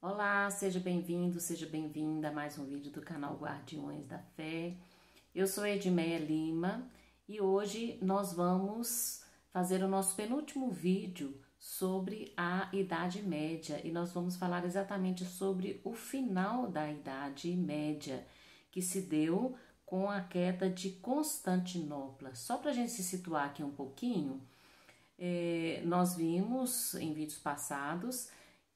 Olá, seja bem-vindo, seja bem-vinda a mais um vídeo do canal Guardiões da Fé. Eu sou Edmeia Lima e hoje nós vamos fazer o nosso penúltimo vídeo sobre a Idade Média e nós vamos falar exatamente sobre o final da Idade Média, que se deu com a queda de Constantinopla. Só para a gente se situar aqui um pouquinho, nós vimos em vídeos passados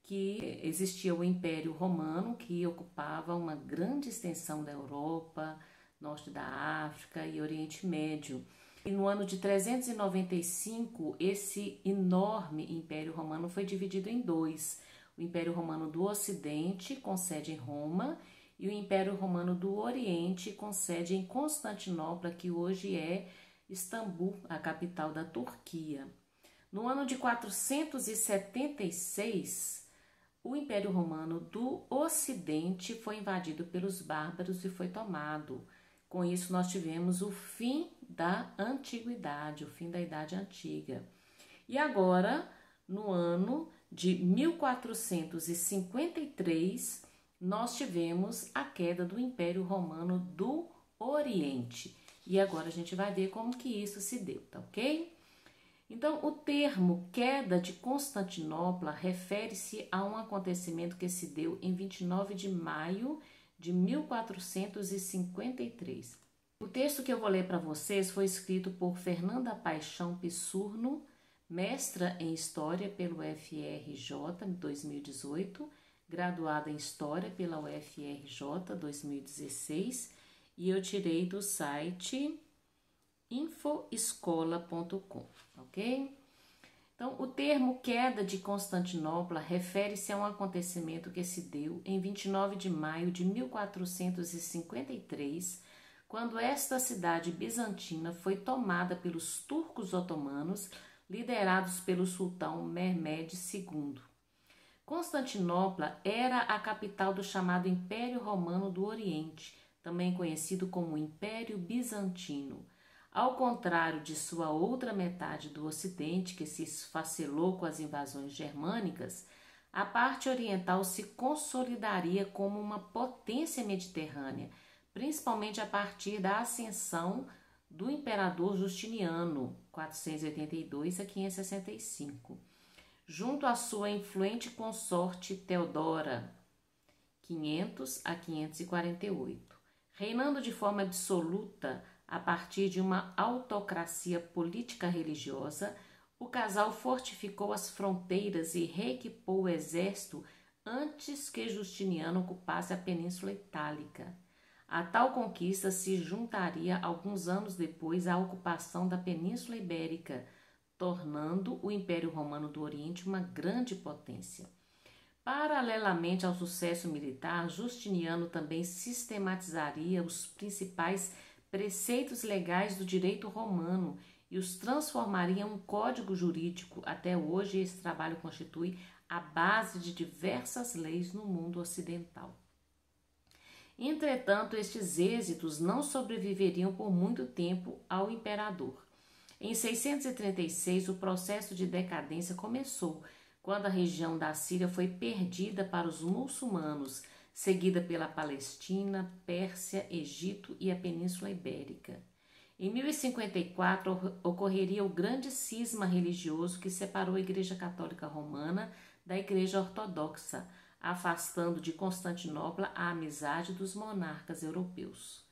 que existia o Império Romano, que ocupava uma grande extensão da Europa, norte da África e Oriente Médio. E no ano de 395, esse enorme Império Romano foi dividido em dois. O Império Romano do Ocidente, com sede em Roma, e o Império Romano do Oriente, com sede em Constantinopla, que hoje é Istambul, a capital da Turquia. No ano de 476, o Império Romano do Ocidente foi invadido pelos bárbaros e foi tomado. Com isso, nós tivemos o fim da Antiguidade, o fim da Idade Antiga. E agora, no ano de 1453, nós tivemos a queda do Império Romano do Oriente. E agora a gente vai ver como que isso se deu, tá ok? Então, o termo queda de Constantinopla refere-se a um acontecimento que se deu em 29 de maio de 1453. O texto que eu vou ler para vocês foi escrito por Fernanda Paixão Pissurno, mestra em História pelo UFRJ 2018, graduada em História pela UFRJ 2016, e eu tirei do site infoescola.com, ok? Então, o termo queda de Constantinopla refere-se a um acontecimento que se deu em 29 de maio de 1453, quando esta cidade bizantina foi tomada pelos turcos otomanos, liderados pelo sultão Mehmed II. Constantinopla era a capital do chamado Império Romano do Oriente, também conhecido como Império Bizantino. Ao contrário de sua outra metade do Ocidente, que se esfacelou com as invasões germânicas, a parte oriental se consolidaria como uma potência mediterrânea, principalmente a partir da ascensão do imperador Justiniano, 482 a 565, junto à sua influente consorte Teodora, 500 a 548. Reinando de forma absoluta a partir de uma autocracia política religiosa, o casal fortificou as fronteiras e reequipou o exército antes que Justiniano ocupasse a Península Itálica. A tal conquista se juntaria alguns anos depois à ocupação da Península Ibérica, tornando o Império Romano do Oriente uma grande potência. Paralelamente ao sucesso militar, Justiniano também sistematizaria os principais preceitos legais do direito romano e os transformaria em um código jurídico. Até hoje, esse trabalho constitui a base de diversas leis no mundo ocidental. Entretanto, estes êxitos não sobreviveriam por muito tempo ao imperador. Em 636, o processo de decadência começou, quando a região da Síria foi perdida para os muçulmanos, seguida pela Palestina, Pérsia, Egito e a Península Ibérica. Em 1054 ocorreria o grande cisma religioso que separou a Igreja Católica Romana da Igreja Ortodoxa, afastando de Constantinopla a amizade dos monarcas europeus.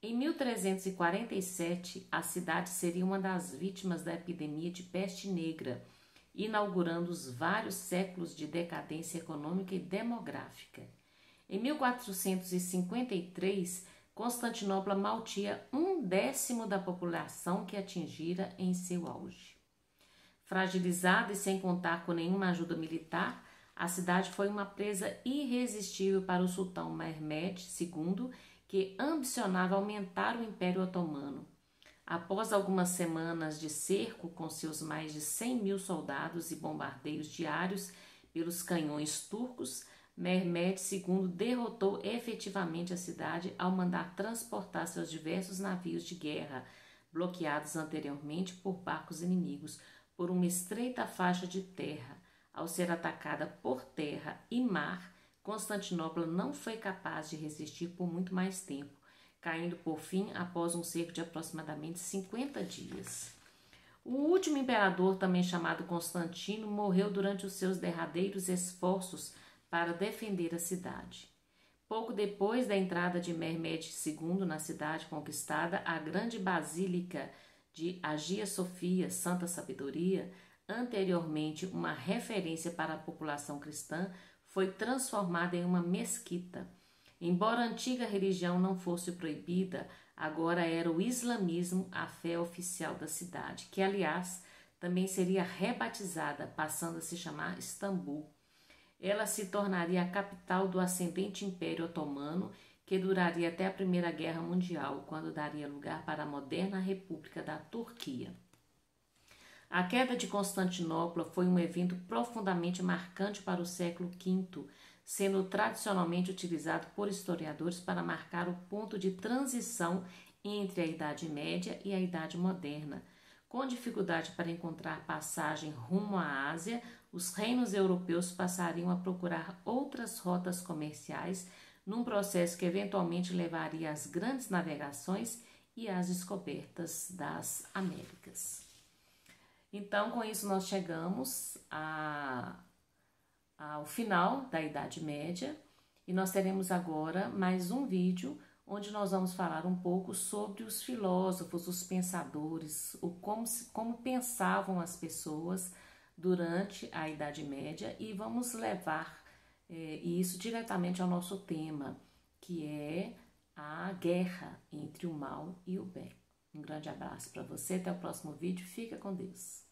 Em 1347, a cidade seria uma das vítimas da epidemia de peste negra, inaugurando os vários séculos de decadência econômica e demográfica. Em 1453, Constantinopla mal tinha 1/10 da população que atingira em seu auge. Fragilizada e sem contar com nenhuma ajuda militar, a cidade foi uma presa irresistível para o sultão Mehmed II, que ambicionava aumentar o Império Otomano. Após algumas semanas de cerco com seus mais de 100.000 soldados e bombardeios diários pelos canhões turcos, Mehmed II derrotou efetivamente a cidade ao mandar transportar seus diversos navios de guerra, bloqueados anteriormente por barcos inimigos, por uma estreita faixa de terra. Ao ser atacada por terra e mar, Constantinopla não foi capaz de resistir por muito mais tempo, caindo por fim após um cerco de aproximadamente 50 dias. O último imperador, também chamado Constantino, morreu durante os seus derradeiros esforços para defender a cidade. Pouco depois da entrada de Mehmed II na cidade conquistada, a grande basílica de Hagia Sofia, Santa Sabedoria, anteriormente uma referência para a população cristã, foi transformada em uma mesquita. Embora a antiga religião não fosse proibida, agora era o islamismo a fé oficial da cidade, que, aliás, também seria rebatizada, passando a se chamar Istambul. Ela se tornaria a capital do ascendente Império Otomano, que duraria até a Primeira Guerra Mundial, quando daria lugar para a moderna República da Turquia. A queda de Constantinopla foi um evento profundamente marcante para o século V, sendo tradicionalmente utilizado por historiadores para marcar o ponto de transição entre a Idade Média e a Idade Moderna. Com dificuldade para encontrar passagem rumo à Ásia, os reinos europeus passariam a procurar outras rotas comerciais, num processo que eventualmente levaria às grandes navegações e às descobertas das Américas. Então, com isso, nós chegamos ao final da Idade Média e nós teremos agora mais um vídeo onde nós vamos falar um pouco sobre os filósofos, os pensadores, como pensavam as pessoas durante a Idade Média, e vamos levar isso diretamente ao nosso tema, que é a guerra entre o mal e o bem. Um grande abraço para você, até o próximo vídeo, fica com Deus.